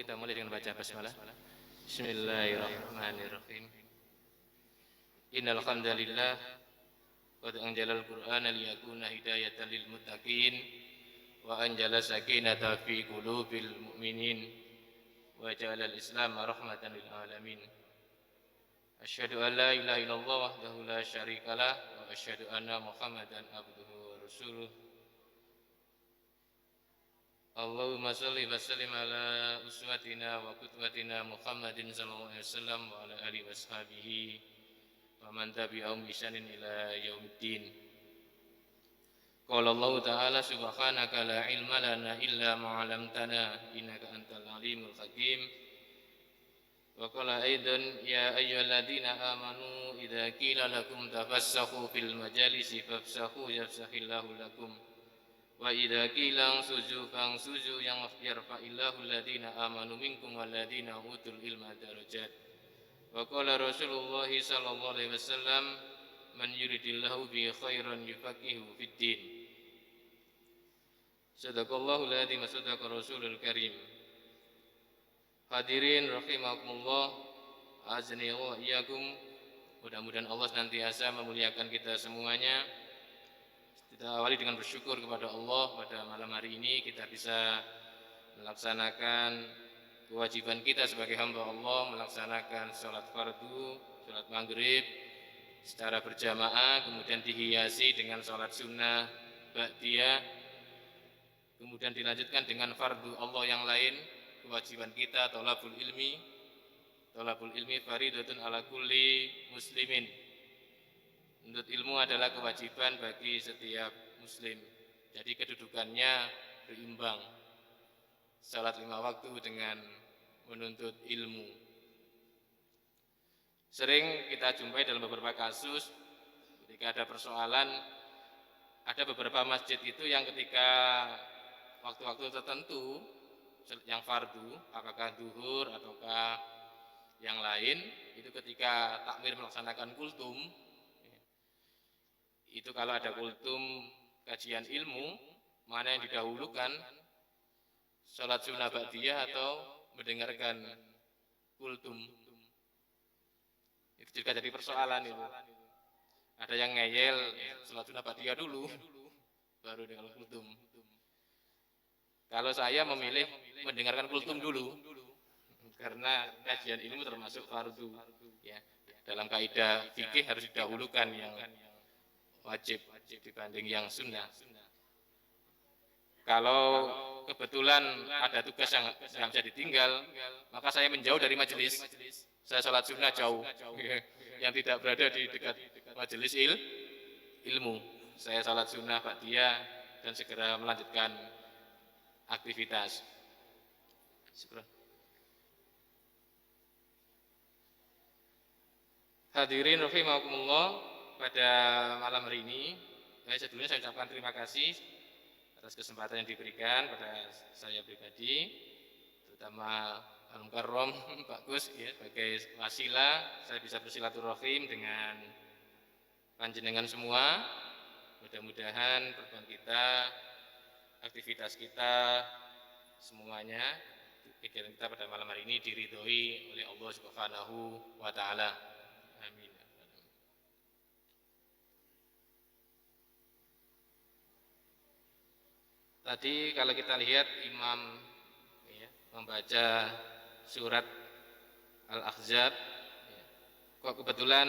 kita mulai dengan baca basmalah. Bismillahirrahmanirrahim. Innal hamdalillah qad anzalal qur'ana liyakuna hidayatan lil muttaqin wa anzala sakinata fi qulubil mu'minin wa ja'alal islam rahmatan lil alamin. Asyhadu an la ilaha illallah wahdahu la syarikalah wa asyhadu anna Muhammadan abduhu wa rasuluh. Allahumma salli wa sallim ala uswatina wa qudwatina Muhammadin sallallahu alaihi wasallam wa ala alihi washabihi wa man tabi'ahum bi ihsanin ila yaumiddin. Qala Allah ta'ala subhanaka la ilma lana illa ma 'allamtana innaka antal alimul hakim. Wa qala aidan ya ayyuhalladzina amanu idza qila lakum tafassahu fil majalisi fafsahu yafsahillahu lakum. Wa idza qila suju fangsuju yang yarfa'illahu alladziina amanu minkum walladziina utul ilma darajat. Wa qala Rasulullah sallallahu alaihi wasallam man yuridillahu bi khairan yufaqihu fid din. Sadaqallahu alladzi wa sadaqa rasulul karim. Hadirin rahimakumullah, azni wa iyyakum. Mudah-mudahan Allah senantiasa memuliakan kita semuanya. Kita awali dengan bersyukur kepada Allah pada malam hari ini kita bisa melaksanakan kewajiban kita sebagai hamba Allah, melaksanakan sholat fardu, sholat maghrib secara berjamaah, kemudian dihiasi dengan sholat sunnah ba'diyah, kemudian dilanjutkan dengan fardu Allah yang lain. Kewajiban kita thalabul ilmi faridatun ala kulli muslimin. Menuntut ilmu adalah kewajiban bagi setiap muslim. Jadi kedudukannya berimbang. Salat 5 waktu dengan menuntut ilmu. Sering kita jumpai dalam beberapa kasus ketika ada persoalan, ada beberapa masjid itu yang ketika waktu-waktu tertentu yang fardu, apakah zuhur ataukah yang lain, itu ketika takmir melaksanakan kultum, itu kalau ada kultum kajian ilmu, mana yang didahulukan, sholat sunnah ba'diyah atau mendengarkan kultum. Itu juga jadi persoalan itu. Ada yang ngeyel sholat sunnah ba'diyah dulu, baru dengan kultum. Kalau saya memilih mendengarkan kultum dulu, karena kajian ilmu termasuk fardu. Ya, dalam kaidah fikih harus didahulukan yang wajib dibanding yang sunnah. Kalau kebetulan ada tugas yang nggak bisa ditinggal, maka saya menjauh dari majelis. Saya sholat sunnah jauh, yang tidak berada di dekat majelis ilmu. Saya sholat sunnah ba'diyah dan segera melanjutkan aktivitas. Hadirin rahimakumullah, pada malam hari ini sebelumnya saya ucapkan terima kasih atas kesempatan yang diberikan pada saya pribadi, terutama Al-Mukarram Pak Gus ya, sebagai wasilah saya bisa bersilaturahim dengan panjenengan semua. Mudah-mudahan pertemuan kita, aktivitas kita, semuanya, kegiatan kita pada malam hari ini diridhoi oleh Allah Subhanahu wa taala. Amin. Tadi kalau kita lihat imam ya, membaca surat Al-Ahzab ya, kok kebetulan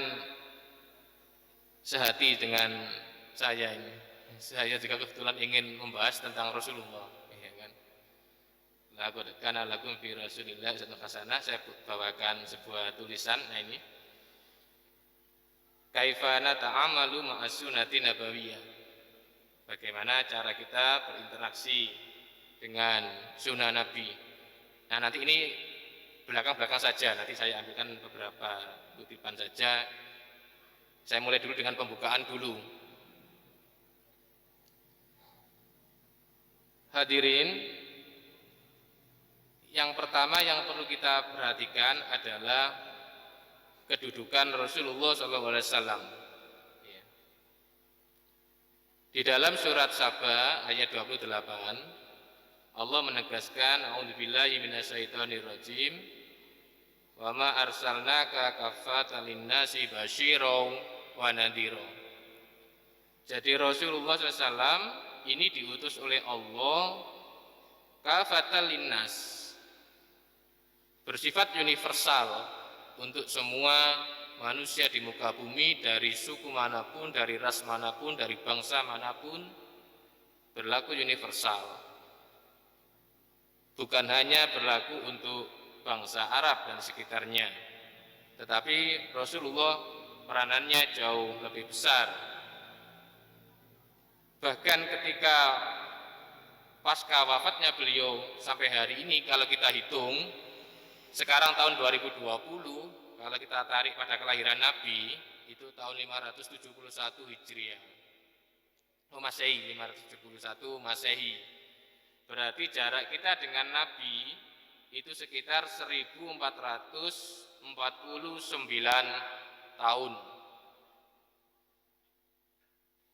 sehati dengan saya ini. Saya juga kebetulan ingin membahas tentang Rasulullah ya kan. Laqad kana lakum fi Rasulillah uswatun hasanah. Saya bawakan sebuah tulisan. Nah ini kaifa nata'amalu ma'as sunnati nabawiyah. Bagaimana cara kita berinteraksi dengan sunnah Nabi. Nah nanti ini belakang-belakang saja, nanti saya ambilkan beberapa kutipan saja. Saya mulai dulu dengan pembukaan dulu. Hadirin, yang pertama yang perlu kita perhatikan adalah kedudukan Rasulullah SAW. Di dalam surat Saba ayat 28, Allah menegaskan, a'udzubillahi minasyaitonirrajim, wa ma arsalnaka kaffatan linnasi basyira wa nadhira. Jadi Rasulullah SAW ini diutus oleh Allah kaffatan linnas, bersifat universal untuk semua manusia di muka bumi, dari suku manapun, dari ras manapun, dari bangsa manapun, berlaku universal. Bukan hanya berlaku untuk bangsa Arab dan sekitarnya, tetapi Rasulullah peranannya jauh lebih besar. Bahkan ketika pasca wafatnya beliau sampai hari ini, kalau kita hitung sekarang tahun 2020, kalau kita tarik pada kelahiran Nabi itu tahun 571 Hijriah, Masehi, 571 Masehi. Berarti jarak kita dengan Nabi itu sekitar 1449 tahun.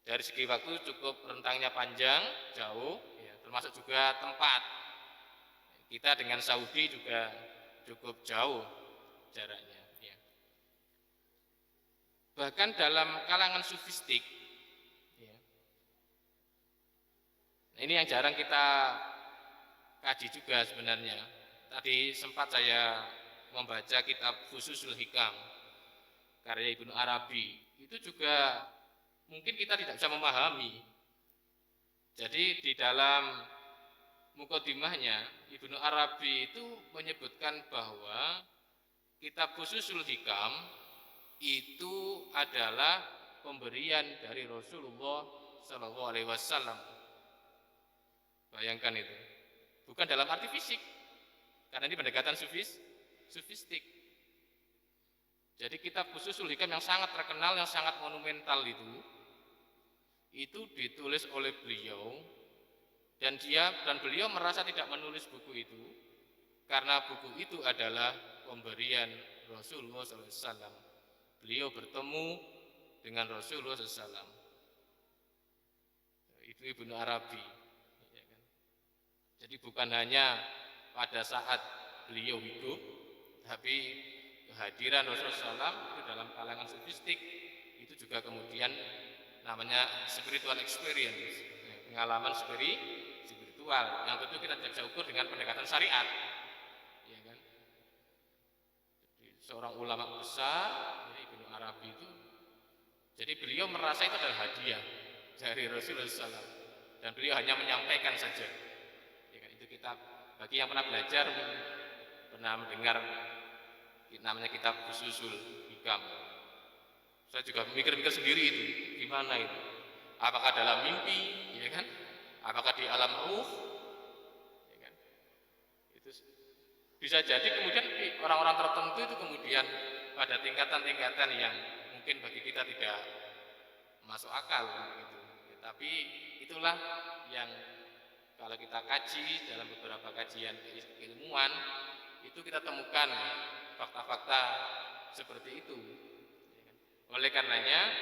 Dari segi waktu cukup rentangnya panjang, jauh, ya, termasuk juga tempat. Kita dengan Saudi juga cukup jauh jaraknya. Ya. Bahkan dalam kalangan sufistik, ya, ini yang jarang kita kaji juga sebenarnya. Tadi sempat saya membaca kitab Fususul Hikam karya Ibnu Arabi. Itu juga mungkin kita tidak bisa memahami. Jadi di dalam mukadimahnya Ibnu Arabi itu menyebutkan bahwa kitab Fususul Hikam itu adalah pemberian dari Rasulullah Shallallahu Alaihi Wasallam. Bayangkan itu, bukan dalam arti fisik, karena ini pendekatan sufistik. Jadi kitab Fususul Hikam yang sangat terkenal, yang sangat monumental itu ditulis oleh beliau, dan beliau merasa tidak menulis buku itu karena buku itu adalah pemberian Rasulullah SAW. Beliau bertemu dengan Rasulullah SAW. Itu Ibnu Arabi. Jadi bukan hanya pada saat beliau hidup, tapi kehadiran Rasulullah SAW itu dalam kalangan sufistik itu juga kemudian namanya spiritual experience, pengalaman spiritual yang tentu kita tidak bisa ukur dengan pendekatan syariat, ya kan? Jadi, seorang ulama besar, ya, Ibnu Arabi itu, jadi beliau merasa itu adalah hadiah dari Rasulullah SAW, dan beliau hanya menyampaikan saja. Ya kan? Itu kitab, bagi yang pernah belajar, pernah mendengar namanya kitab Fususul Hikam. Saya juga mikir-mikir sendiri itu, gimana itu? Apakah dalam mimpi, ya kan? Apakah di alam ruh, ya kan? Itu bisa jadi kemudian orang-orang tertentu itu kemudian pada tingkatan-tingkatan yang mungkin bagi kita tidak masuk akal, gitu. Ya, tapi itulah yang kalau kita kaji dalam beberapa kajian keilmuan itu kita temukan fakta-fakta seperti itu. Oleh karenanya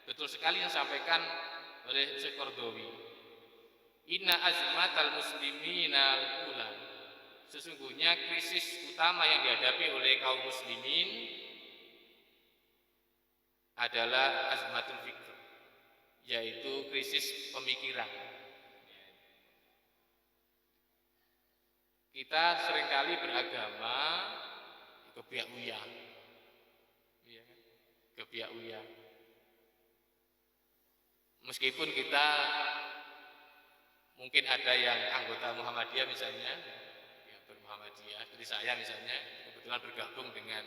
betul sekali yang disampaikan oleh Syekh Qardawi, inna azmatal muslimina al-ula, sesungguhnya krisis utama yang dihadapi oleh kaum muslimin adalah azmatul fikr, yaitu krisis pemikiran. Kita seringkali beragama kebiak-uya, kebiak-uya. Meskipun kita mungkin ada yang anggota Muhammadiyah misalnya, ya, bermuhammadiyah, seperti saya misalnya, kebetulan bergabung dengan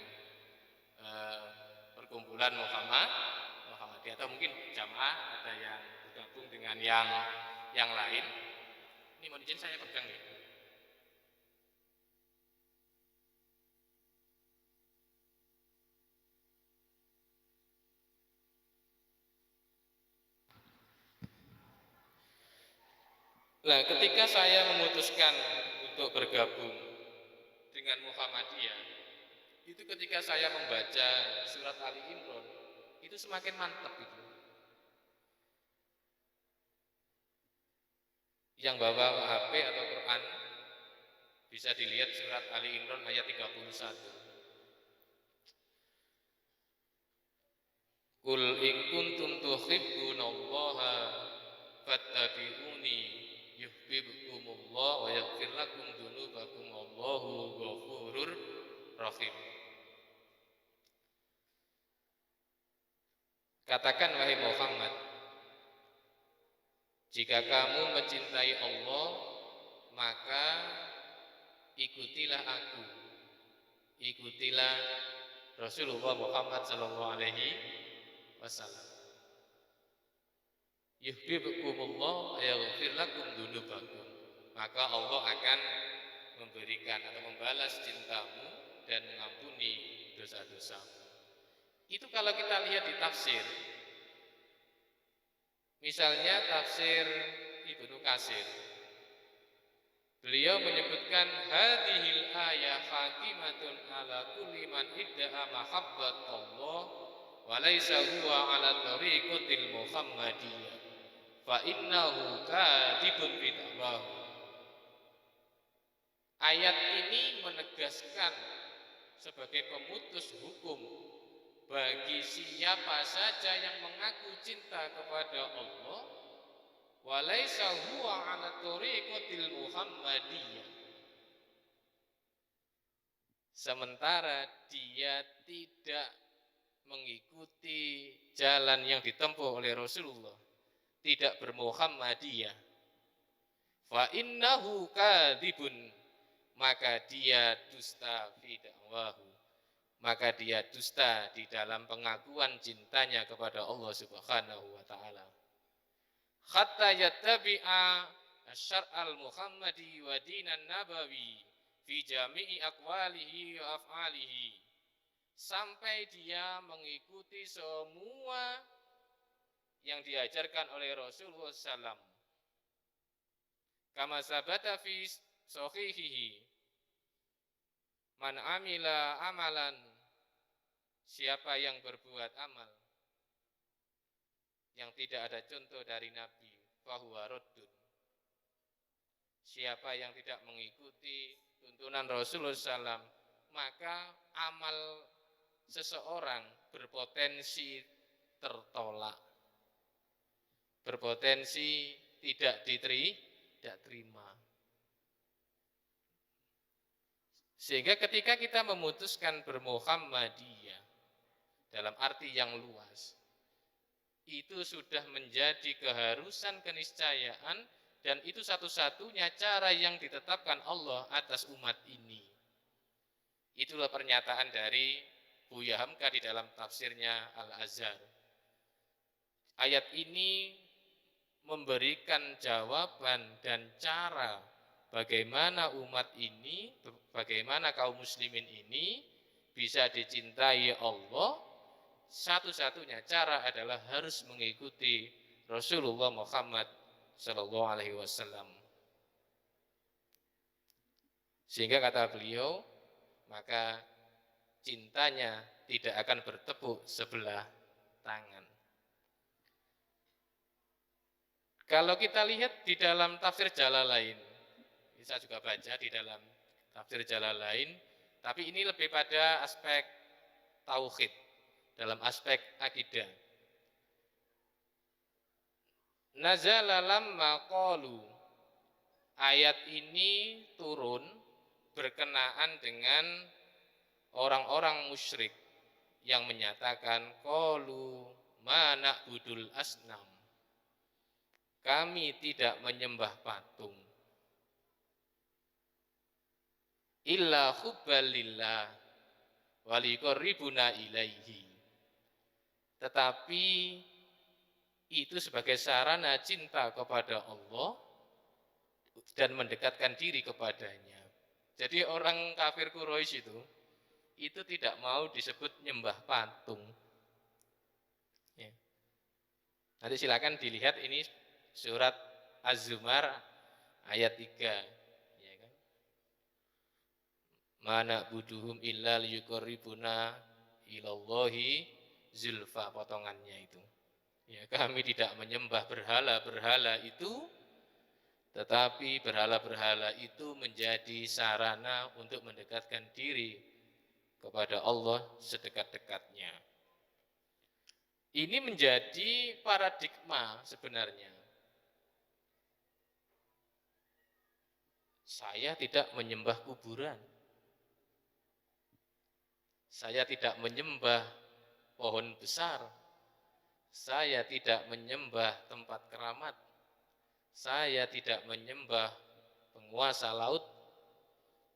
perkumpulan Muhammadiyah, atau mungkin jamaah ada yang bergabung dengan yang lain. Ini mohon izin saya pegang ya. Nah, ketika saya memutuskan untuk bergabung dengan Muhammadiyah, itu ketika saya membaca surat Ali Imran, itu semakin mantap itu. Yang bawa HP atau Quran bisa dilihat surat Ali Imran ayat 31. Qul in kuntum tuhibbunallaha fattabi'uni yuhibbukumullah wa yaghfir lakum dzunubakum wallahu ghafurur rahim. Katakan wahai Muhammad, jika kamu mencintai Allah, maka ikutilah aku, ikutilah Rasulullah Muhammad sallallahu alaihi wasallam. Yuhibbukumullah wa yaghfir lakum dzunubakum. Maka Allah akan memberikan atau membalas cintamu dan mengampuni dosa-dosamu. Itu kalau kita lihat di tafsir. Misalnya tafsir Ibnu Katsir. Beliau menyebutkan hadhil ayah hakimatun ala kulli man idda'a mahabbat Allah wa laysa huwa ala tariqatil Muhammadiyah fa innahu kadibun bid'awahu. Ayat ini menegaskan sebagai pemutus hukum bagi siapa saja yang mengaku cinta kepada Allah walaysa huwa ala tariqatil Muhammadiyah, sementara dia tidak mengikuti jalan yang ditempuh oleh Rasulullah, tidak bermuhammadiyah, fa innahu kadibun, maka dia dusta fi da'wahu, maka dia dusta di dalam pengakuan cintanya kepada Allah Subhanahu wa taala. Hatta yattabi'a asy-syar'al Muhammadi wa dinan nabawi fi jami'i aqwalihi wa af'alihi, sampai dia mengikuti semua yang diajarkan oleh Rasulullah SAW. Kama sabata fi sahihihi, man amila amalan, siapa yang berbuat amal yang tidak ada contoh dari Nabi, fahuwa raddun, siapa yang tidak mengikuti tuntunan Rasulullah SAW, maka amal seseorang berpotensi tertolak, berpotensi tidak diterima. Sehingga ketika kita memutuskan bermuhammadiyah dalam arti yang luas, itu sudah menjadi keharusan, keniscayaan, dan itu satu-satunya cara yang ditetapkan Allah atas umat ini. Itulah pernyataan dari Buya Hamka di dalam tafsirnya Al-Azhar. Ayat ini memberikan jawaban dan cara bagaimana umat ini, bagaimana kaum muslimin ini bisa dicintai Allah. Satu-satunya cara adalah harus mengikuti Rasulullah Muhammad sallallahu alaihi wasallam. Sehingga kata beliau, maka cintanya tidak akan bertepuk sebelah tangan. Kalau kita lihat di dalam tafsir Jalalain, bisa juga baca di dalam tafsir Jalalain, tapi ini lebih pada aspek tauhid, dalam aspek akidah. Nazala lamma qalu, ayat ini turun berkenaan dengan orang-orang musyrik yang menyatakan qalu ma na'budul asnam, kami tidak menyembah patung, illa hubbalillah wa liqarribuna ilaihi, tetapi itu sebagai sarana cinta kepada Allah dan mendekatkan diri kepadanya. Jadi orang kafir Quraisy itu tidak mau disebut nyembah patung. Ya. Nanti silakan dilihat, ini surat Az-Zumar ayat 3. Ya kan? Mana buduhum illa liyuqarribuna ilallahi zulfa, potongannya itu. Ya, kami tidak menyembah berhala-berhala itu, Tetapi berhala-berhala itu menjadi sarana untuk mendekatkan diri kepada Allah sedekat-dekatnya. Ini menjadi paradigma sebenarnya. Saya tidak menyembah kuburan. Saya tidak menyembah pohon besar. Saya tidak menyembah tempat keramat. Saya tidak menyembah penguasa laut.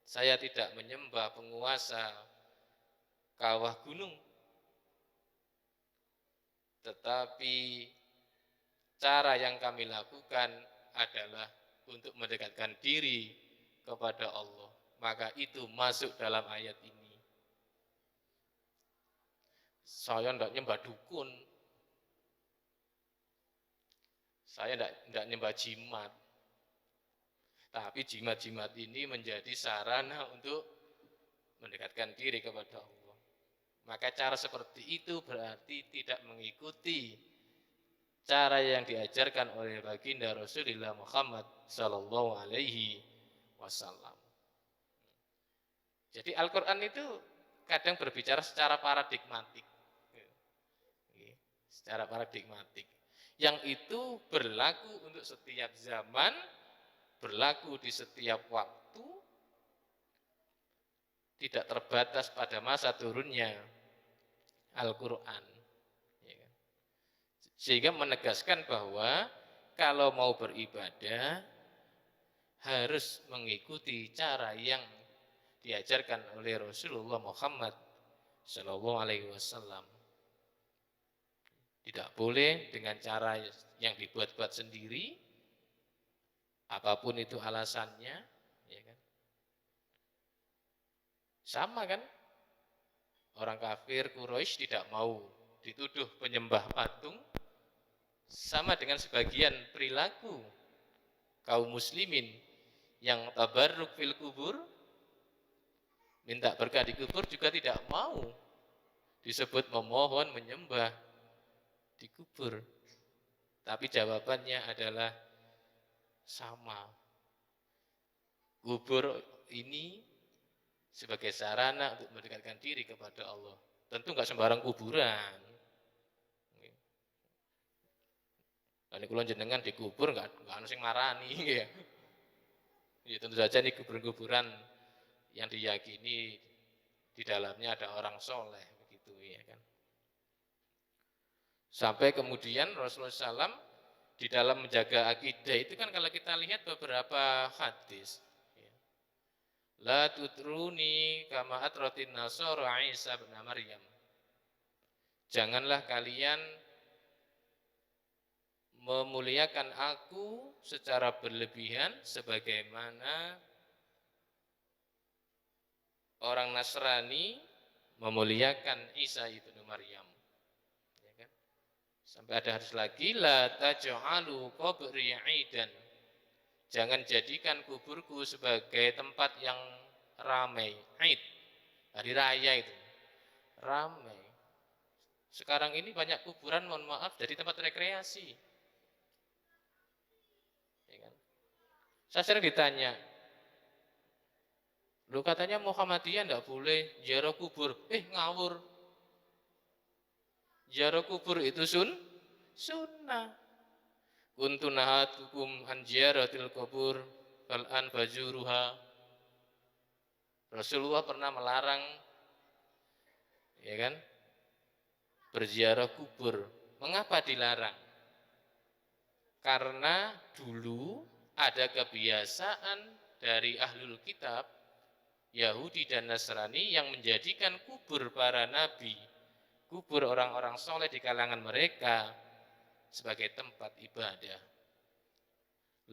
Saya tidak menyembah penguasa kawah gunung. Tetapi cara yang kami lakukan adalah untuk mendekatkan diri kepada Allah. Maka itu masuk dalam ayat ini. Saya tidak nyembah dukun. Saya tidak nyembah jimat. Tapi jimat-jimat ini menjadi sarana untuk mendekatkan diri kepada Allah. Maka cara seperti itu berarti tidak mengikuti cara yang diajarkan oleh baginda Rasulullah Muhammad Sallallahu Alaihi Wasallam. Jadi Al-Quran itu kadang berbicara secara paradigmatik. Secara paradigmatik. Yang itu berlaku untuk setiap zaman, berlaku di setiap waktu, tidak terbatas pada masa turunnya Al-Quran. Sehingga menegaskan bahwa kalau mau beribadah harus mengikuti cara yang diajarkan oleh Rasulullah Muhammad Sallallahu Alaihi Wasallam. Tidak boleh dengan cara yang dibuat-buat sendiri, apapun itu alasannya, ya kan? Sama kan? Orang kafir Quraisy tidak mau dituduh penyembah patung, sama dengan sebagian perilaku kaum muslimin yang tabarruk fil kubur, minta berkah di kubur juga tidak mau disebut memohon, menyembah di kubur. Tapi jawabannya adalah sama. Kubur ini sebagai sarana untuk mendekatkan diri kepada Allah. Tentu enggak sembarang kuburan. Lan kula jenengan dikubur enggak ana sing marani ya. Ya tentu saja ini kuburan-kuburan yang diyakini di dalamnya ada orang soleh begitu ya kan. Sampai kemudian Rasulullah SAW di dalam menjaga akidah itu kan kalau kita lihat beberapa hadis, ya. La tutruni kama atratin nasara Isa bin Maryam. Janganlah kalian memuliakan aku secara berlebihan sebagaimana orang Nasrani memuliakan Isa ibnu Maryam. Sampai ada hadis lagi, la taj'alu qabri 'idan. Jangan jadikan kuburku sebagai tempat yang ramai. 'Id, hari raya itu. Ramai. Sekarang ini banyak kuburan, mohon maaf, jadi tempat rekreasi. Ya kan? Saya sering ditanya, lu katanya Muhammadiyah enggak boleh ziarah kubur. Ngawur. Ziarah kubur itu sunnah. Kuntu nahatukum an ziyaratil kubur fal an fajuruha. Rasulullah pernah melarang, ya kan, berziarah kubur. Mengapa dilarang? Karena dulu ada kebiasaan dari ahlul kitab Yahudi dan Nasrani yang menjadikan kubur para nabi, kubur orang-orang soleh di kalangan mereka sebagai tempat ibadah.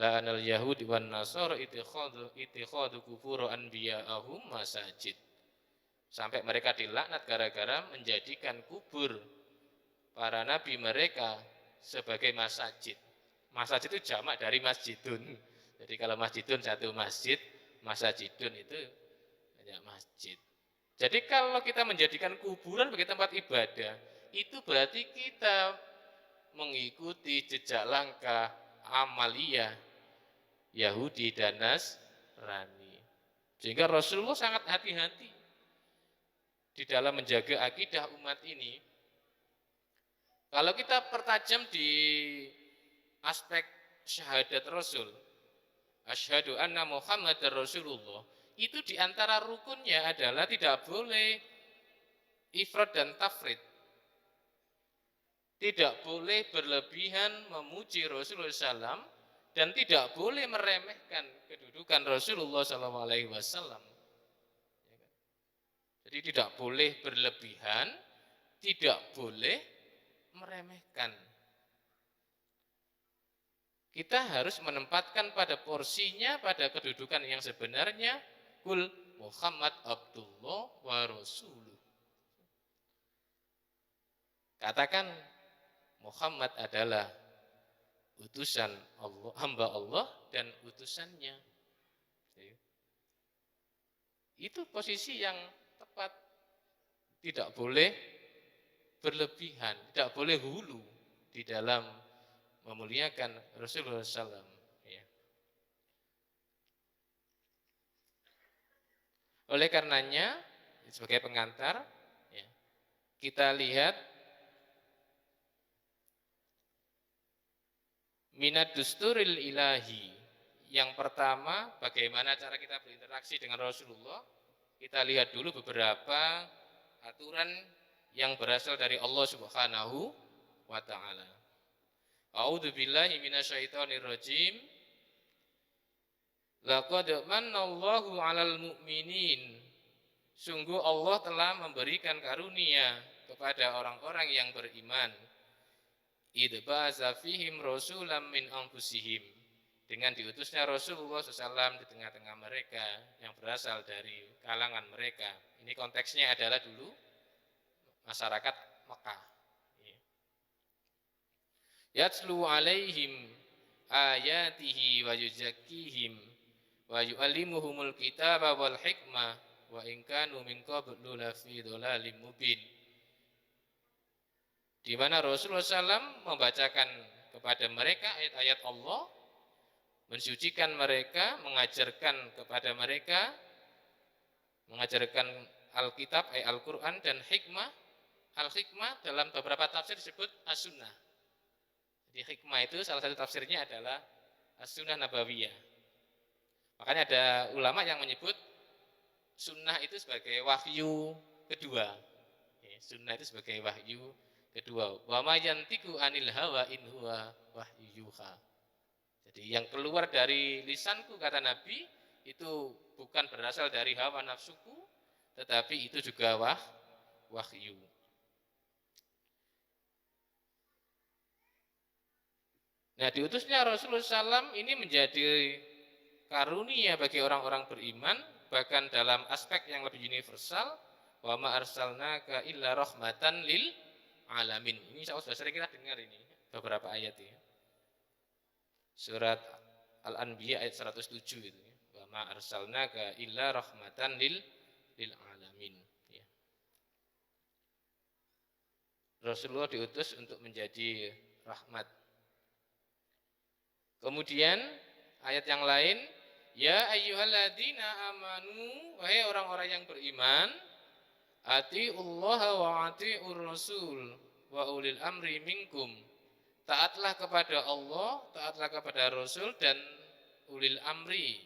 La'anal yahudi wan nasara ittikhadu kubur anbiya'ahum masajid. Sampai mereka dilaknat gara-gara menjadikan kubur para nabi mereka sebagai masajid. Masajid itu jamak dari masjidun. Jadi kalau masjidun satu masjid, masajidun itu banyak masjid. Jadi kalau kita menjadikan kuburan sebagai tempat ibadah, itu berarti kita mengikuti jejak langkah amaliyah Yahudi dan Nasrani. Sehingga Rasulullah sangat hati-hati di dalam menjaga akidah umat ini. Kalau kita pertajam di aspek syahadat Rasul, asyhadu anna Muhammadar Rasulullah, itu diantara rukunnya adalah tidak boleh ifrad dan tafrid. Tidak boleh berlebihan memuji Rasulullah SAW dan tidak boleh meremehkan kedudukan Rasulullah SAW. Jadi tidak boleh berlebihan, tidak boleh meremehkan. Kita harus menempatkan pada porsinya, pada kedudukan yang sebenarnya. Kul Muhammad Abdullah wa Rasuluh. Katakan Muhammad adalah utusan Allah, hamba Allah dan utusannya. Itu posisi yang tepat. Tidak boleh berlebihan, tidak boleh hulu di dalam memuliakan Rasulullah SAW. Ya. Oleh karenanya, sebagai pengantar, ya, kita lihat minat dusturil ilahi. Yang pertama, bagaimana cara kita berinteraksi dengan Rasulullah. Kita lihat dulu beberapa aturan yang berasal dari Allah Subhanahu wa ta'ala. A'udzubillahi minasyaitonirrajim. Laqad manallahu 'alal mu'minin. Sungguh Allah telah memberikan karunia kepada orang-orang yang beriman. Idba'atsa fihim rasulam min anfusihim. Dengan diutusnya Rasulullah SAW di tengah-tengah mereka yang berasal dari kalangan mereka. Ini konteksnya adalah dulu masyarakat Mekah. Yatslu alaihim ayatihi wa yuzakkihim wa yu'allimuhumul kitaba wal hikmah wa in kanu min qablu lafi dhalalim mubin. Di mana Rasulullah SAW membacakan kepada mereka ayat-ayat Allah, mensucikan mereka, mengajarkan kepada mereka, mengajarkan Alkitab, Al-Quran dan hikmah. Al-hikmah dalam beberapa tafsir disebut as-sunnah. Jadi hikmah itu salah satu tafsirnya adalah as-sunnah nabawiyah. Makanya ada ulama yang menyebut sunnah itu sebagai wahyu kedua. Sunnah itu sebagai wahyu kedua. Wa ma yantiqu anil hawa in huwa wahyuha. Jadi yang keluar dari lisanku, kata Nabi, itu bukan berasal dari hawa nafsuku, tetapi itu juga wahyu. Nah, diutusnya Rasulullah SAW ini menjadi karunia bagi orang-orang beriman, bahkan dalam aspek yang lebih universal. Wa ma arsalnaka illa rahmatan lil alamin. Ini sudah sering kita dengar ini beberapa ayat ya. Surat Al-Anbiya ayat 107 itu. Wa ma arsalnaka illa rahmatan lil alamin. Ya. Rasulullah diutus untuk menjadi rahmat. Kemudian ayat yang lain, ya ayyuhalladzina amanu, wahai orang-orang yang beriman, atiullaha wa atiur rasul wa ulil amri minkum. Taatlah kepada Allah, taatlah kepada Rasul dan ulil amri.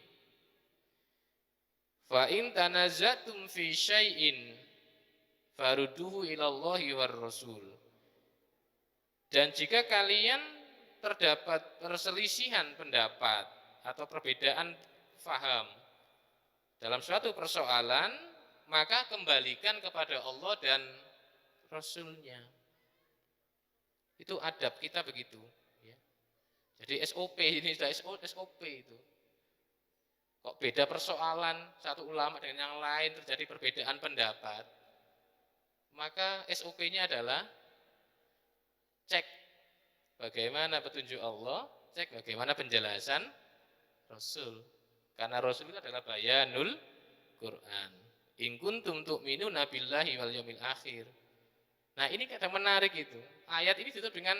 Fa in tanazatum fi syai'in farudduhu ilallahi war rasul. Dan jika kalian terdapat perselisihan pendapat atau perbedaan faham dalam suatu persoalan, maka kembalikan kepada Allah dan Rasulnya. Itu adab kita begitu. Ya. Jadi SOP ini sudah SOP itu. Kok beda persoalan satu ulama dengan yang lain, terjadi perbedaan pendapat, maka SOP-nya adalah cek bagaimana petunjuk Allah, cek bagaimana penjelasan Rasul. Karena Rasul itu adalah bayanul Quran. In kuntum tu'minuna billahi wal yaumil akhir. Nah, ini kadang menarik itu. Ayat ini ditutup dengan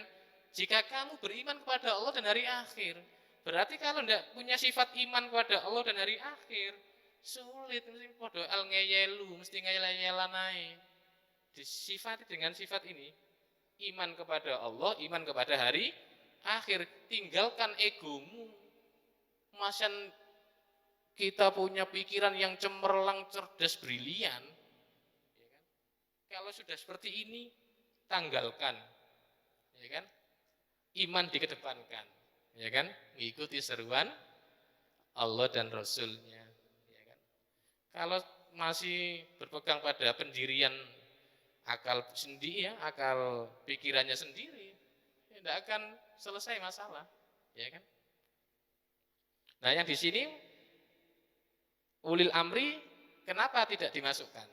jika kamu beriman kepada Allah dan hari akhir. Berarti kalau tidak punya sifat iman kepada Allah dan hari akhir, sulit, mesti podo al ngeyelu, mesti ngeyel-ngeyelan ae. Disifati dengan sifat ini, iman kepada Allah, iman kepada hari akhir. Tinggalkan egomu. Masan kita punya pikiran yang cemerlang, cerdas, brilian. Ya kan? Kalau sudah seperti ini, tanggalkan. Ya kan? Iman dikedepankan. Ya kan? Mengikuti seruan Allah dan Rasulnya. Ya kan? Kalau masih berpegang pada pendirian akal sendiri, ya, akal pikirannya sendiri, ya, tidak akan selesai masalah. Ya kan? Nah, yang di sini ulil amri kenapa tidak dimasukkan?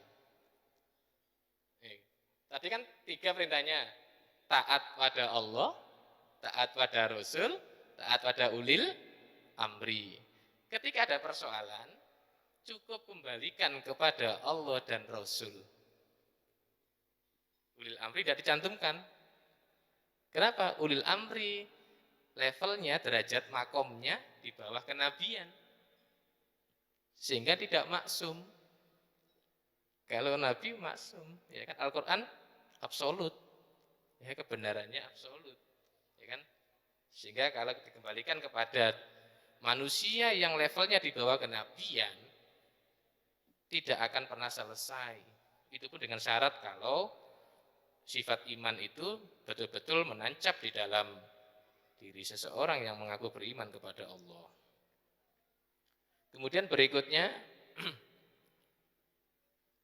Tadi kan 3 perintahnya, taat pada Allah, taat pada Rasul, taat pada ulil amri. Ketika ada persoalan, cukup kembalikan kepada Allah dan Rasul. Ulil amri tidak dicantumkan. Kenapa? Ulil amri levelnya, derajat makomnya di bawah kenabian. Sehingga tidak maksum. Kalau Nabi maksum, ya kan, Al-Quran absolut, ya, kebenarannya absolut, ya kan. Sehingga kalau dikembalikan kepada manusia yang levelnya di bawah kenabian, tidak akan pernah selesai. Itu pun dengan syarat kalau sifat iman itu betul-betul menancap di dalam diri seseorang yang mengaku beriman kepada Allah. Kemudian berikutnya,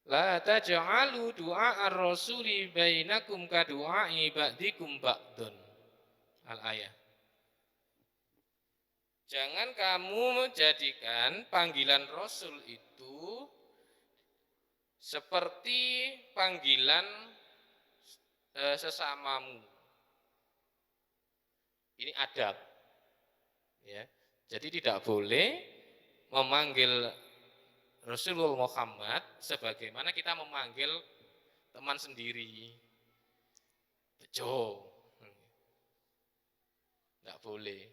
la taj'alu du'a ar-rasuli bainakum ka du'ai ba'dikum ba'dun. Al-ayah. Jangan kamu jadikan panggilan Rasul itu seperti panggilan sesamamu. Ini adab. Ya. Jadi tidak boleh memanggil Rasulullah Muhammad sebagaimana kita memanggil teman sendiri. Bejo. Tidak boleh.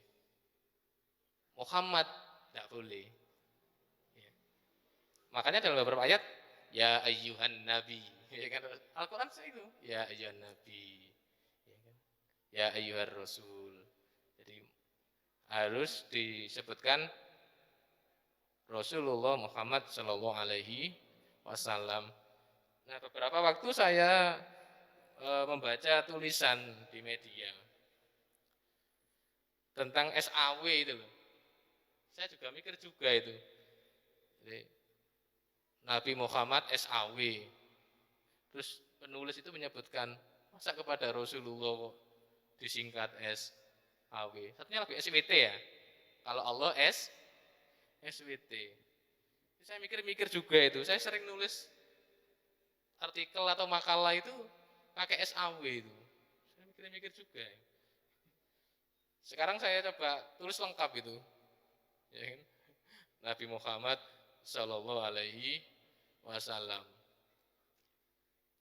Muhammad tidak boleh. Ya. Makanya dalam beberapa ayat, ya ayyuhan nabi. Ya kan? Al-Quran itu, ya ayyuhan nabi. Ya, kan? Ya ayyuhar rasul. Jadi harus disebutkan Rasulullah Muhammad Shallallahu Alaihi Wasallam. Nah, beberapa waktu saya membaca tulisan di media tentang SAW itu loh. Saya juga mikir juga itu. Jadi, Nabi Muhammad SAW. Terus penulis itu menyebutkan, masa kepada Rasulullah disingkat SAW. Satunya lagi SWT ya. Kalau Allah SWT. Saya mikir-mikir juga itu. Saya sering nulis artikel atau makalah itu pakai SAW itu. Saya mikir-mikir juga. Sekarang saya coba tulis lengkap itu. Ya kan? Nabi Muhammad Shallallahu Alaihi Wasallam.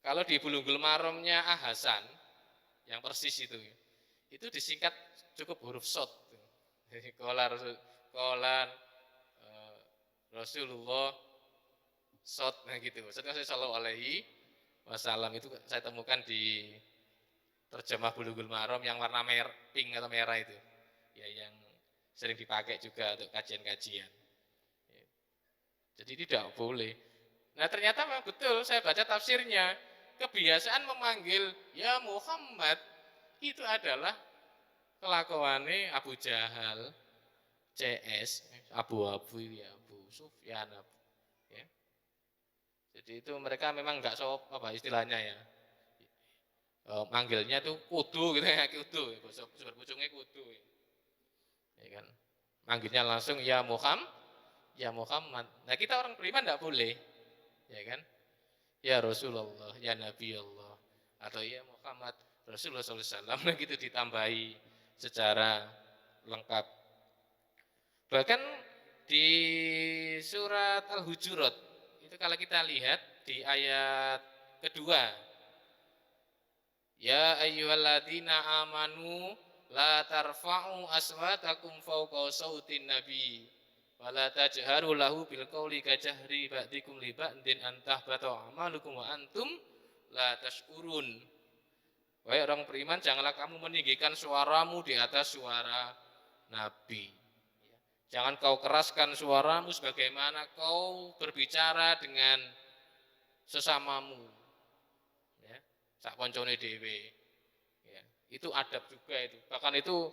Kalau di Bulughul Maromnya Hasan yang persis itu disingkat cukup huruf short. Jadi kolan Rasulullah short, nah gitu. Maksudnya Shallallahu Alaihi Wasallam itu saya temukan di terjemah Bulughul Maram yang warna merah, pink atau merah itu, ya, yang sering dipakai juga untuk kajian-kajian. Jadi tidak boleh. Nah ternyata memang betul, saya baca tafsirnya, kebiasaan memanggil ya Muhammad itu adalah kelakuannya Abu Jahal, CS, Abu-Abu, ya Abu Sufyan, ya. Jadi itu mereka memang enggak apa istilahnya ya. Manggilnya tuh kudu gitu ya, kudu, sumber pucungnya kudu. Ya kan? Manggilnya langsung ya Muhammad, ya Muhammad. Nah, kita orang beriman enggak boleh. Ya kan? Ya Rasulullah, ya Nabi Allah, atau ya Muhammad Rasulullah SAW, gitu ditambahi secara lengkap. Bahkan di surat Al-Hujurat itu kalau kita lihat di ayat kedua, ya ayyuhalladzina amanu la tarfa'u aswatakum fawqa sautin nabi wa la tajharu lahu bil qawli kajahri ba'dikum li ba'din an tahbata a'malukum wa antum la tash'urun. Wahai orang beriman, janganlah kamu meninggikan suaramu di atas suara Nabi. Jangan kau keraskan suaramu sebagaimana kau berbicara dengan sesamamu. Ya, sak koncone dhewe. Ya, itu adab juga itu. Bahkan itu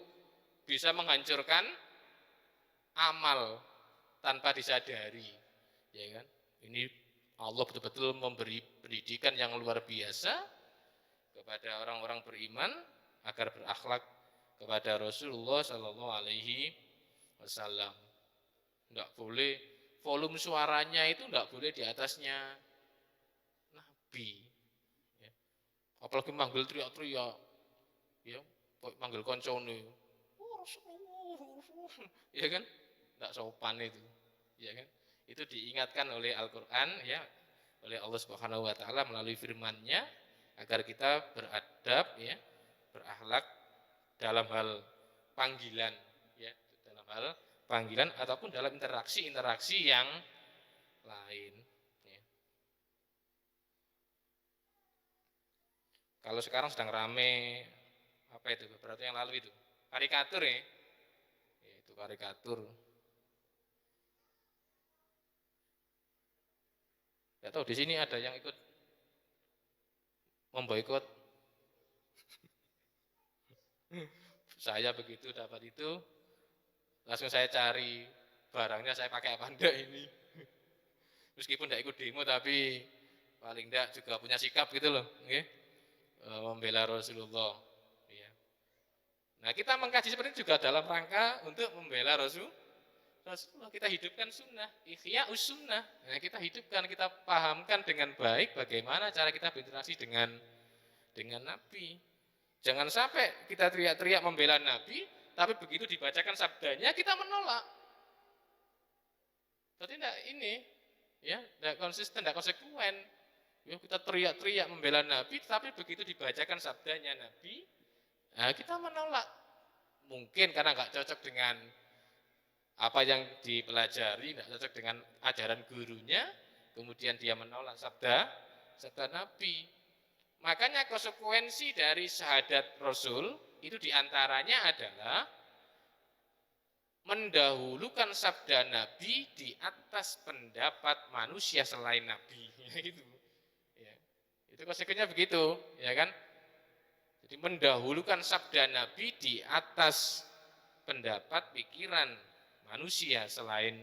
bisa menghancurkan amal tanpa disadari. Ya kan? Ini Allah betul-betul memberi pendidikan yang luar biasa kepada orang-orang beriman agar berakhlak kepada Rasulullah Sallallahu Alaihi Wasallam. Tidak boleh volume suaranya itu tidak boleh di atasnya Nabi. Ya. Apalagi manggil teriak-teriak, ya, manggil koncone, ya kan, tidak sopan itu, ya kan. Itu diingatkan oleh Al-Quran, ya, oleh Allah Subhanahu Wa Taala melalui firman-Nya, agar kita beradab, ya, berakhlak dalam hal panggilan, ya, dalam hal panggilan ataupun dalam interaksi yang lain. Ya. Kalau sekarang sedang rame apa itu beberapa yang lalu itu karikatur, ya, itu karikatur. Tidak tahu di sini ada yang ikut memboikot. Saya begitu dapat itu langsung saya cari barangnya, saya pakai apa enggak ini. Meskipun tidak ikut demo tapi paling enggak juga punya sikap gitu loh, okay? Membela Rasulullah. Ya. Nah, kita mengkaji seperti itu juga dalam rangka untuk membela Rasulullah. Kita hidupkan sunnah, ihya'us sunnah. Nah, kita hidupkan, kita pahamkan dengan baik bagaimana cara kita berinteraksi dengan Nabi. Jangan sampai kita teriak-teriak membela Nabi, tapi begitu dibacakan sabdanya kita menolak. Berarti tidak ini, ya, tidak konsisten, tidak konsekuen. Ya, kita teriak-teriak membela Nabi, tapi begitu dibacakan sabdanya Nabi, nah, kita menolak. Mungkin karena nggak cocok dengan apa yang dipelajari, nggak cocok dengan ajaran gurunya, kemudian dia menolak sabda Nabi. Makanya konsekuensi dari syahadat Rasul itu diantaranya adalah mendahulukan sabda Nabi di atas pendapat manusia selain Nabi. Itu, ya. Itu konsekuensinya begitu, ya kan? Jadi mendahulukan sabda Nabi di atas pendapat pikiran manusia selain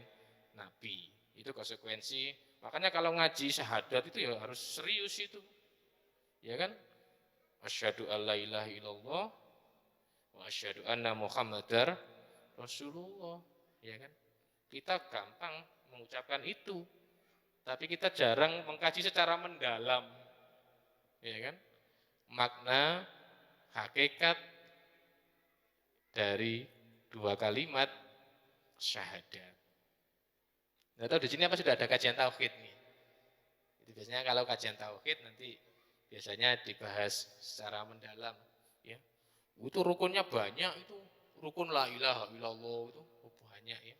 Nabi. Itu konsekuensi. Makanya kalau ngaji syahadat itu ya harus serius itu. Ya kan? Asyhadu alla ilaha illallah wa asyhadu anna Muhammadar Rasulullah, ya kan? Kita gampang mengucapkan itu, tapi kita jarang mengkaji secara mendalam, ya kan? Makna hakikat dari dua kalimat syahadat. Nah, tahu di sini apa sudah ada kajian tauhid nih? Itu biasanya kalau kajian tauhid nanti biasanya dibahas secara mendalam, ya. Itu rukunnya banyak, itu rukun la ilaha illallah itu banyak, ya.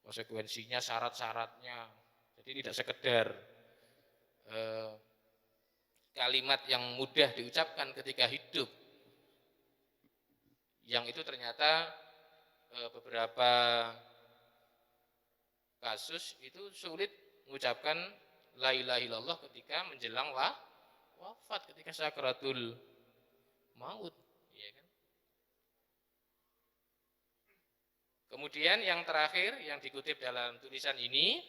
Konsekuensinya, syarat-syaratnya. Jadi tidak sekedar kalimat yang mudah diucapkan ketika hidup, yang itu ternyata beberapa kasus itu sulit mengucapkan la ilaha illallah ketika menjelang wafat, ketika sakaratul maut, ya kan? Kemudian yang terakhir yang dikutip dalam tulisan ini,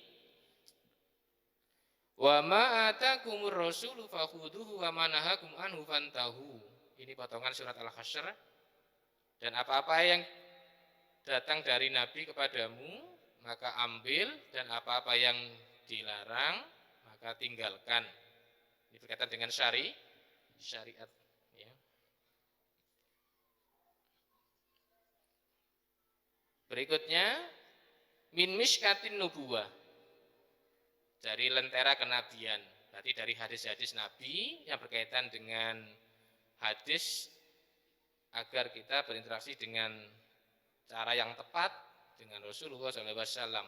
wa ma atakumur rasulu fakhuduhu wa ma nahakum anhu fantahu. Ini potongan surat Al-Hasyr. Dan apa-apa yang datang dari Nabi kepadamu maka ambil, dan apa-apa yang dilarang maka tinggalkan. Ini berkaitan dengan syariat, ya. Berikutnya min miskatin nubuwah, dari lentera kenabian. Berarti dari hadis-hadis Nabi yang berkaitan dengan hadis agar kita berinteraksi dengan cara yang tepat dengan Rasulullah SAW.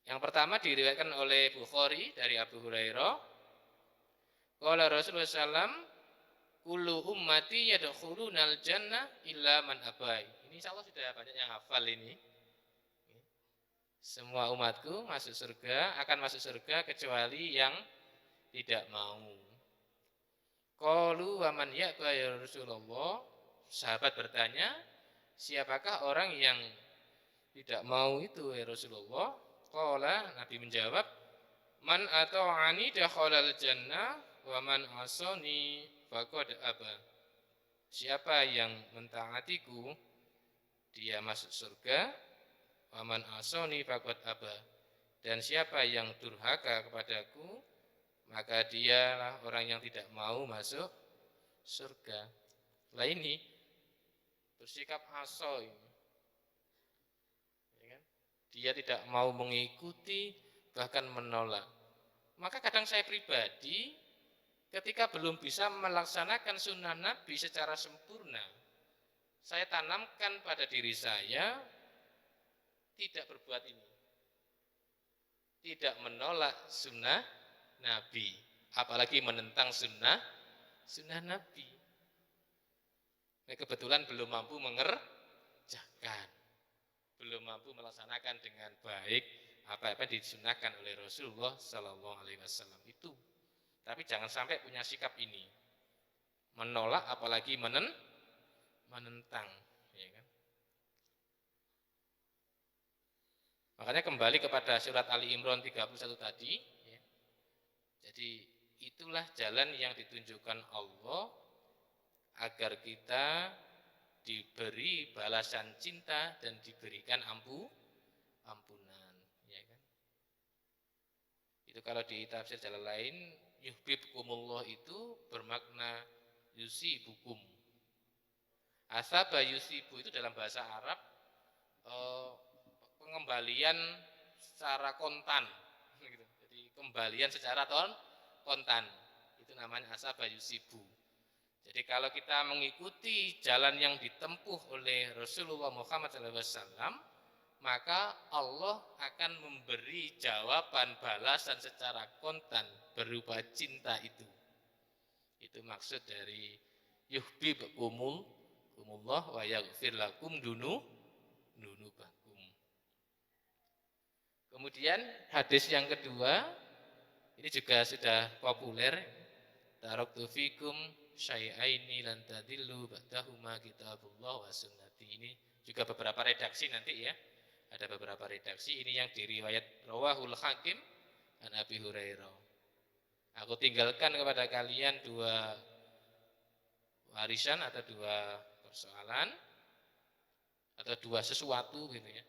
Yang pertama diriwayatkan oleh Bukhari dari Abu Hurairah. Qala Rasulullah SAW, kullu ummati yadkhulunal jannah illa man abai. Ini insyaallah sudah banyak yang hafal ini. Semua umatku masuk surga, akan masuk surga kecuali yang tidak mau. Qalu wa man ya'ba ya Rasulullah? Sahabat bertanya, siapakah orang yang tidak mau itu ya Rasulullah? Qala, Nabi menjawab, man ata'ani dakhalal jannah wa man asani faqad aba. Siapa yang mentaatiku dia masuk surga, wa man asani faqad aba. Dan siapa yang durhaka kepadaku maka dialah orang yang tidak mau masuk surga. Lah ini bersikap aso ini. Ya kan? Dia tidak mau mengikuti bahkan menolak. Maka kadang saya pribadi ketika belum bisa melaksanakan sunnah Nabi secara sempurna, saya tanamkan pada diri saya tidak berbuat ini, tidak menolak sunnah Nabi, apalagi menentang sunnah Nabi. Kebetulan belum mampu mengerjakan, belum mampu melaksanakan dengan baik apa-apa disunahkan oleh Rasulullah Sallallahu Alaihi Wasallam itu. Tapi jangan sampai punya sikap ini, menolak apalagi menentang, ya kan? Makanya kembali kepada surat Ali Imran 31 tadi, ya. Jadi itulah jalan yang ditunjukkan Allah agar kita diberi balasan cinta dan diberikan ampunan, ya kan? Itu kalau di tafsir jalan lain, yuhibbukumullah itu bermakna yusibukum. Asaba yusibu itu dalam bahasa Arab pengembalian secara kontan, gitu. Jadi kembalian secara kontan itu namanya asaba yusibu. Jadi kalau kita mengikuti jalan yang ditempuh oleh Rasulullah Muhammad SAW, maka Allah akan memberi jawaban balasan secara kontan berupa cinta itu. Itu maksud dari yuhibbukumullah wa yaghfir lakum dunubakum. Kemudian hadis yang kedua, ini juga sudah populer, taraktu fikum syai'aini lan tadillu ba'dahuma kitabullah wa sunnati. Ini juga beberapa redaksi nanti ya. Ada beberapa redaksi ini yang diriwayat rawahul Hakim an Abi Hurairah. Aku tinggalkan kepada kalian dua warisan atau dua persoalan atau dua sesuatu gitu ya,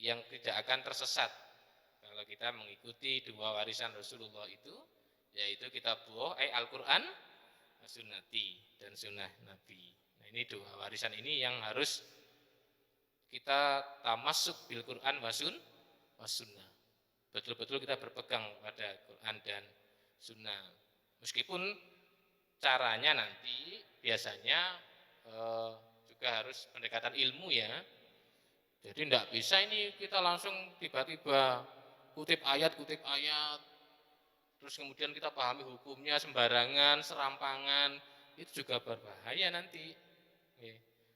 yang tidak akan tersesat kalau kita mengikuti dua warisan Rasulullah itu, yaitu kitabullah Al-Quran sunnati dan sunnah Nabi. Nah, ini dua warisan ini yang harus kita tamasuk bil Quran wa sunnah. Betul-betul kita berpegang pada Quran dan sunnah. Meskipun caranya nanti biasanya juga harus pendekatan ilmu ya. Jadi tidak bisa ini kita langsung tiba-tiba kutip ayat, terus kemudian kita pahami hukumnya sembarangan, serampangan, itu juga berbahaya nanti.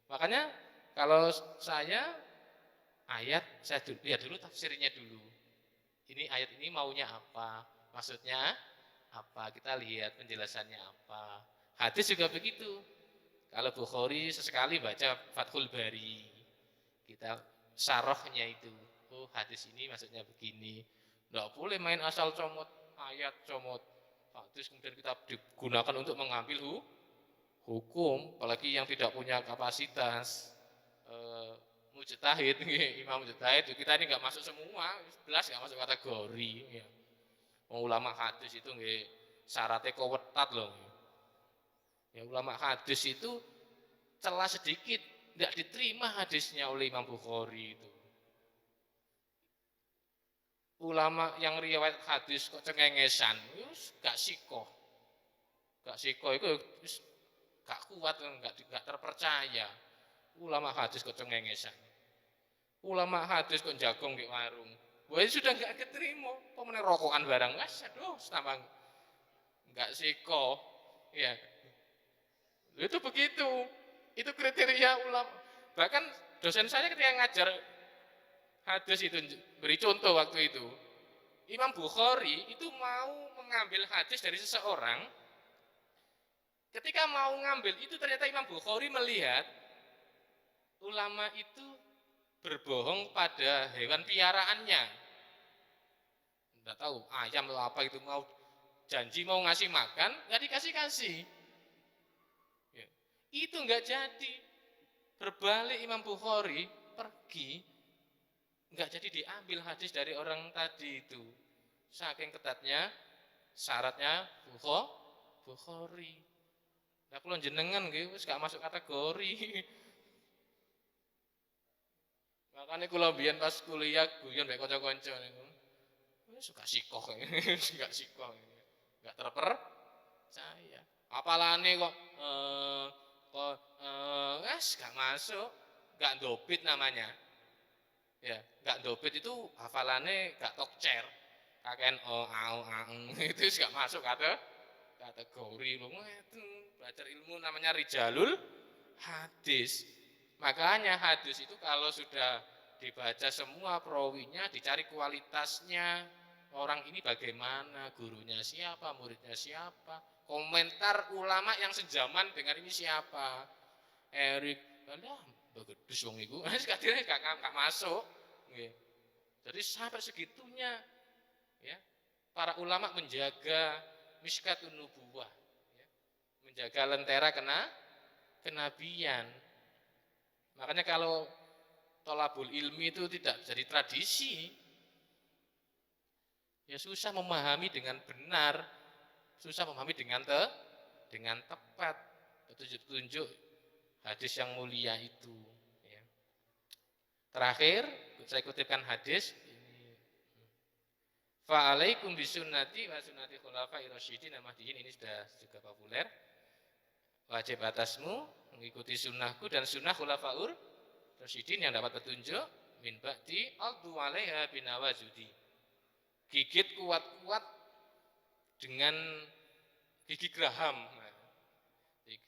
Makanya kalau saya lihat dulu tafsirnya dulu. Ini ayat ini maunya apa, maksudnya apa, kita lihat penjelasannya apa. Hadis juga begitu. Kalau Bukhari sesekali baca Fathul Bari, kita syarahnya itu, oh hadis ini maksudnya begini. Tidak boleh main asal comot ayat, comot hadis kemudian kita digunakan untuk mengambil hukum, apalagi yang tidak punya kapasitas mujtahid, imam mujtahid, kita ini nggak masuk semua, jelas nggak masuk kategori. Ya. Ulama hadis itu nggak syaratnya kewetat loh. Ya, ulama hadis itu celah sedikit tidak diterima hadisnya oleh Imam Bukhari itu. Ulama yang riwayat hadis kok cengengesan, gak sikoh, Gak siko iku wis gak kuat, gak terpercaya. Ulama hadis kok cengengesan. Ulama hadis kok jagong di warung. Wah sudah gak keterima. Pemene rokokan barang wes aduh tambah gak siko. Ya. Itu begitu. Itu kriteria ulama. Bahkan dosen saya ketika ngajar hadis itu beri contoh waktu itu. Imam Bukhari itu mau mengambil hadis dari seseorang. Ketika mau ngambil itu ternyata Imam Bukhari melihat ulama itu berbohong pada hewan piaraannya. Tidak tahu ayam atau apa itu mau janji mau ngasih makan, nggak dikasih-kasih. Ya. Itu nggak jadi. Berbalik Imam Bukhari pergi, nggak jadi diambil hadis dari orang tadi itu. Saking ketatnya syaratnya Bukhari. Nah, kalau jenengan gitu, gak masuk kategori. Makanya kalau biyen pas kuliah, guyon mbek kanca-kanca niku. Suka sikoh, suka sikoh. Gak terpercaya. Apalane kok gak masuk, gak ndobit namanya. Ya, gak ndobit itu hafalannya gak tokcer. Kaken itu gak masuk kategori lho ngeten. Belajar ilmu namanya rijalul hadis. Makanya hadis itu kalau sudah dibaca semua perawinya, dicari kualitasnya, orang ini bagaimana, gurunya siapa, muridnya siapa, komentar ulama yang sejaman dengan ini siapa. Erik, alah bagus wong iku, kadire gak masuk. Nggih. Jadi sampai segitunya ya. Para ulama menjaga miskatun nubuwah. Menjaga lentera kenabian. Makanya kalau tolabul ilmi itu tidak jadi tradisi, ya susah memahami dengan benar, susah memahami dengan tepat petunjuk-petunjuk hadis yang mulia itu. Ya. Terakhir, saya kutipkan hadis. Fa'alaikum bisunnati wa sunnati khulafa'ir rasyidin al-mahdiyyin, ini sudah juga populer. Wajib atasmu mengikuti sunnahku dan sunnah khulafaur rasyidin yang dapat petunjuk min ba'di aldu 'alaiha binawazudi. Gigit kuat-kuat dengan gigi geraham.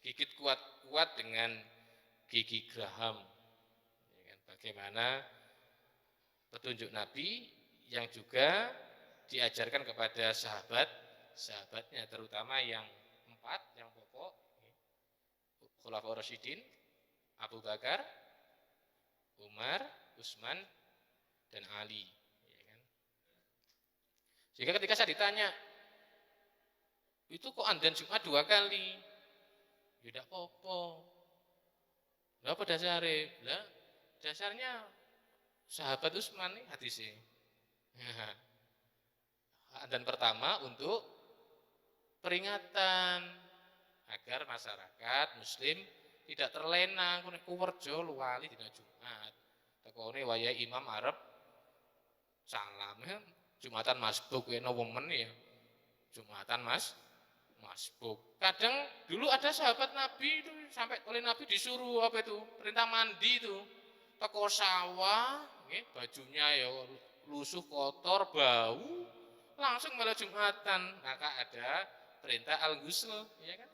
Gigit kuat-kuat dengan gigi geraham. Bagaimana petunjuk Nabi yang juga diajarkan kepada sahabatnya, terutama yang 4 yang pokok, Khulafaur Rasyidin, Abu Bakar, Umar, Utsman, dan Ali. Ya kan? Sehingga ketika saya ditanya, itu kok andan Jumat 2 kali? Ya tidak apa-apa. Apa dasarnya? Lah, dasarnya sahabat Utsman nih hadisnya. Dan pertama untuk peringatan agar masyarakat muslim tidak terlena kuwerjo luwali dina Jumat. Tekone wayahe imam arep salam Jumatan masbuk kene wemen ya. Jumatan masbuk. Kadang dulu ada sahabat Nabi itu sampai oleh Nabi disuruh apa itu? Perintah mandi itu. Teko sawah, nggih, bajunya ya lusuh kotor, bau, langsung malah Jumatan. Maka ada perintah al-ghusl, ya kan?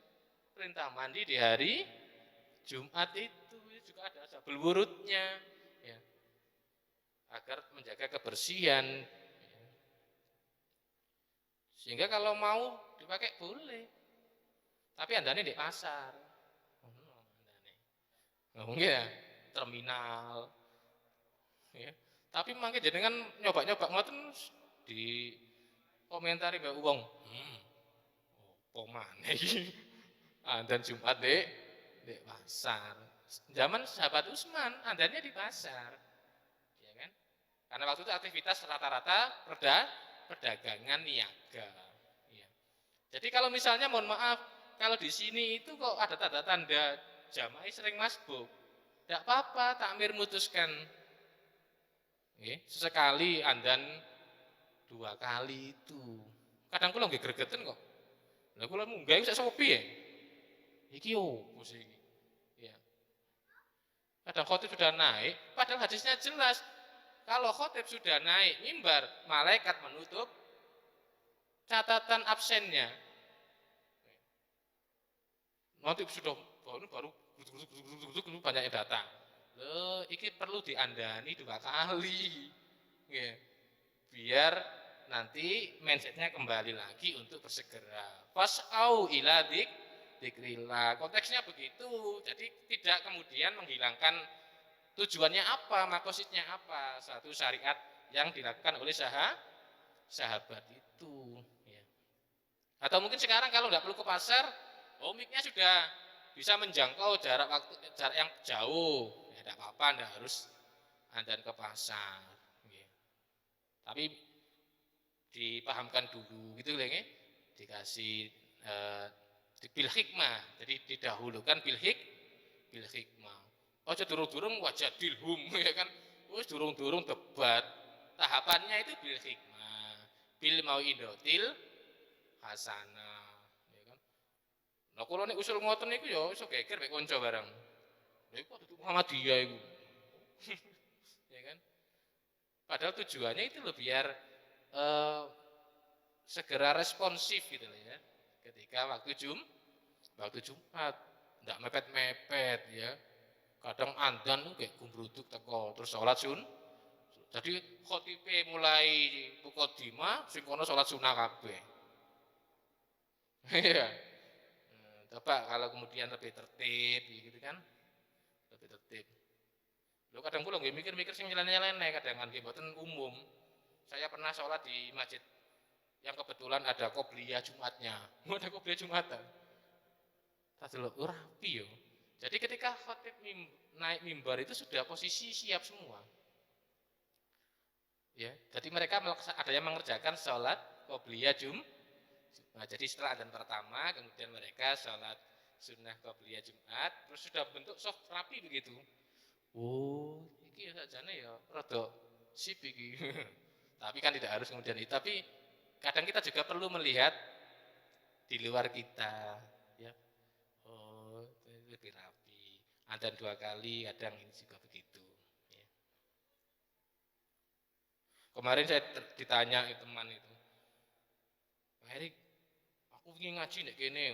Perintah mandi di hari Jumat itu juga ada sabul wurudnya, ya. Agar menjaga kebersihan. Ya. Sehingga kalau mau dipakai boleh. Tapi andane di pasar. Mungkin ya, terminal. Ya. Tapi mangke jenengan nyoba-nyoba ngoten di komentari mbak wong. Apa maneh iki? Andan Jumat di pasar. Zaman sahabat Utsman andannya di pasar. Ya kan? Karena waktu itu aktivitas rata-rata perdagangan niaga. Ya. Jadi kalau misalnya mohon maaf, kalau di sini itu kok ada tanda-tanda jamaah sering masbuk. Tidak apa-apa, takmir mutuskan. Sesekali andan 2 kali itu. Kadang kula nggih gregeten kok. Lah kula munggah iku sak sopi ya. Iki opo sih iki? Ya. Kadang khotib sudah naik, padahal hadisnya jelas. Kalau khotib sudah naik mimbar, malaikat menutup catatan absennya. Nanti sudah baru banyak yang datang. Loh, ini perlu diandani 2 kali. Ya. Biar nanti mindsetnya kembali lagi untuk bersegera. Fas'au ila dzikrillah. Konteksnya begitu. Jadi tidak kemudian menghilangkan tujuannya apa, maksudnya apa. Satu syariat yang dilakukan oleh sahabat itu. Ya. Atau mungkin sekarang kalau nggak perlu ke pasar, mic-nya sudah bisa menjangkau jarak yang jauh. Ya tidak apa-apa, tidak harus adzan ke pasar. Ya. Tapi dipahamkan dulu gitu ya, dikasih bil hikmah. Jadi didahulukan bil hikmah. Aja durung-durung wajah dilhum ya kan. Wis durung-durung debat. Tahapannya itu bil hikmah. Bil mau'idotil hasanah, ya kan. Lah kula nek usul ngoten niku ya iso geger mek kanca bareng. Lha iku kudu Muhammadiyah iku. Ya kan. Padahal tujuannya itu loh biar segera responsif gitu loh ya. Ketika waktu Jumat ndak mepet-mepet ya. Kadang andan kayak gumbruduk teko terus sholat Jadi khotibe mulai pukul 5 sing kono sholat sunah kabeh. Iya. Coba kalau kemudian lebih tertib gitu kan. Lebih tertib. Lho kadang kula nggih mikir-mikir sing nyeleneh-nyeleneh kadang kan nggih mboten umum. Saya pernah sholat di masjid yang kebetulan ada qobliyah Jumatnya. Ada qobliyah Jumatan. Tak delok rapi yo. Jadi ketika khatib naik mimbar itu sudah posisi siap semua. Ya, jadi mereka ada yang mengerjakan sholat qobliyah Nah, jadi setelah adzan pertama, kemudian mereka sholat sunnah qobliyah Jumat, terus sudah bentuk soft rapi begitu. Oh, iki sajane ya rada sip iki. Tapi kan tidak harus kemudian itu. Tapi kadang kita juga perlu melihat di luar kita, ya. Oh, lebih rapi. Adzan 2 kali, kadang ini juga begitu. Ya. Kemarin saya ditanya teman itu, Pak Erik, aku ingin ngaji nek kene.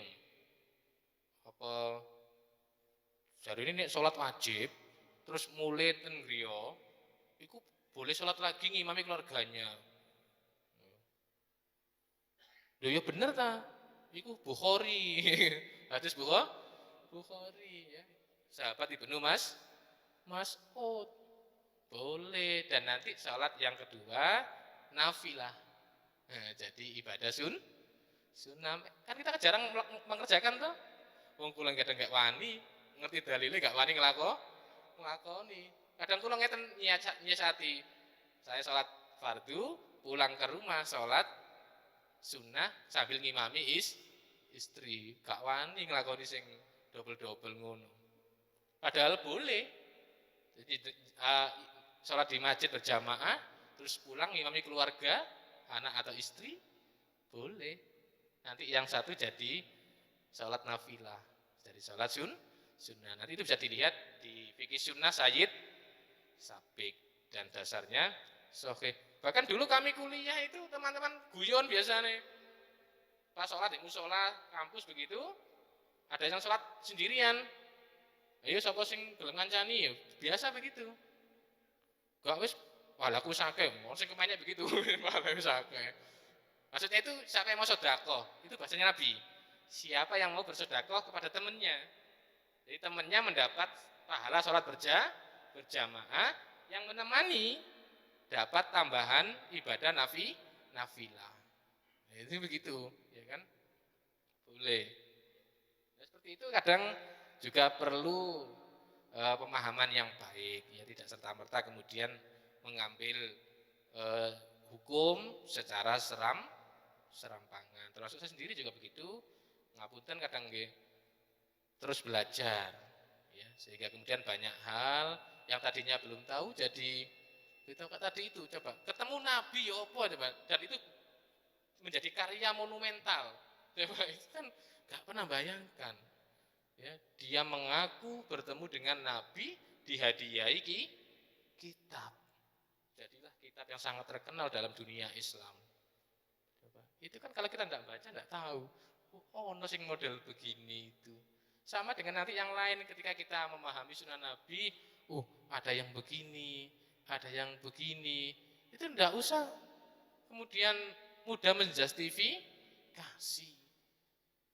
Apa jari ini nek sholat wajib, terus mulai ten griya, iku boleh sholat lagi ngimami keluarganya. Lho ya bener ta? Iku Bukhari. Hadis Bukhari ya. Sahabat Ibnu Mas'ud. Boleh dan nanti sholat yang kedua nafilah. Nah, jadi ibadah sunnah. Kan kita jarang mengerjakan tuh. Wong kula kadang gak wani, ngerti dalile gak wani nglakoni. Kadang kula ngeten nyiasati. Saya sholat fardu, pulang ke rumah sholat sunnah sambil ngimami istri. Gak wani nglakoni sing double-double ngono. Padahal boleh. Jadi sholat di masjid berjamaah, terus pulang ngimami keluarga, anak atau istri, boleh. Nanti yang satu jadi sholat nafilah, jadi sholat sunnah. Nanti itu bisa dilihat di fikih sunnah Sayyid Sabik dan dasarnya sahih. Bahkan dulu kami kuliah itu teman-teman guyon biasanya. Pas sholat di musola kampus begitu, ada yang sholat sendirian. Ayo sapa sing gelem ngancani ya, biasa begitu. Gak wis walaku sakeh, sing kemanya begitu, walaku sakeh. Maksudnya itu siapa yang mau sedekah, itu bahasanya Nabi. Siapa yang mau bersedekah kepada temannya. Jadi temannya mendapat pahala sholat berjamaah yang menemani dapat tambahan ibadah nafilah. Nah, itu begitu, ya kan? Boleh. Nah, seperti itu kadang juga perlu pemahaman yang baik, ya tidak serta-merta kemudian mengambil hukum secara serampangan. Termasuk saya sendiri juga begitu, ngapunten kadang nggih terus belajar, ya sehingga kemudian banyak hal yang tadinya belum tahu jadi kita tadi itu coba ketemu Nabi ya apa coba, dan itu menjadi karya monumental. Coba itu kan nggak pernah bayangkan. Ya, dia mengaku bertemu dengan Nabi, dihadiahi kitab. Jadilah kitab yang sangat terkenal dalam dunia Islam. Coba. Itu kan kalau kita tidak baca tidak tahu. Oh, no sing model begini itu. Sama dengan nanti yang lain ketika kita memahami sunnah Nabi, ada yang begini, ada yang begini. Itu tidak usah kemudian mudah menjustifikasi.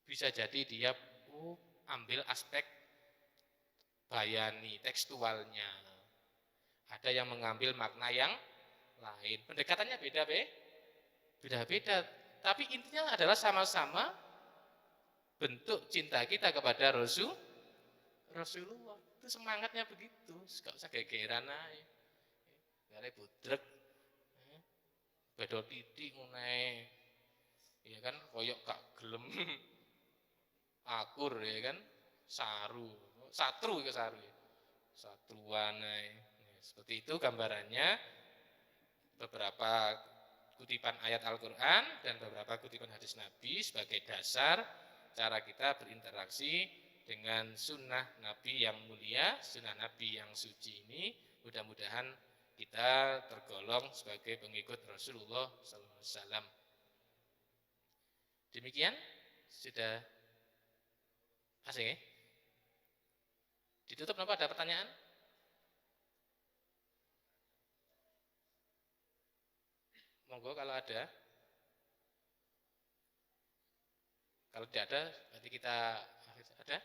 Bisa jadi dia ambil aspek bayani, tekstualnya. Ada yang mengambil makna yang lain. Pendekatannya beda-beda. Tapi intinya adalah sama-sama bentuk cinta kita kepada Rasulullah. Itu semangatnya begitu. Gak usah gegeran aja. Gak budrek. Beda titik ngono. Ya kan koyok gak gelem akur ya kan satru ke saru ya. Satruan ae. Seperti itu gambarannya beberapa kutipan ayat Al-Qur'an dan beberapa kutipan hadis Nabi sebagai dasar cara kita berinteraksi dengan sunnah Nabi yang mulia, sunnah Nabi yang suci ini. Mudah-mudahan kita tergolong sebagai pengikut Rasulullah SAW. Demikian sudah asing ya? Ditutup, apa ada pertanyaan? Monggo kalau ada. Kalau tidak ada, berarti kita ada.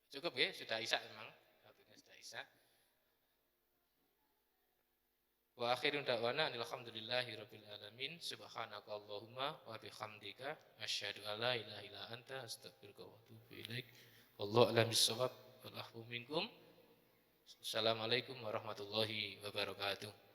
Cukup ya, sudah isya memang. Waktunya sudah isya. Wa akhirun da'wana alhamdulillahirabbil alamin. Subhanakallahumma wa bihamdika asyhadu an la ilaha illa anta astaghfiruka wa atubu ilaik. Wallahu a'lam bissawab. Wal afwu minkum. Assalamualaikum warahmatullahi wabarakatuh.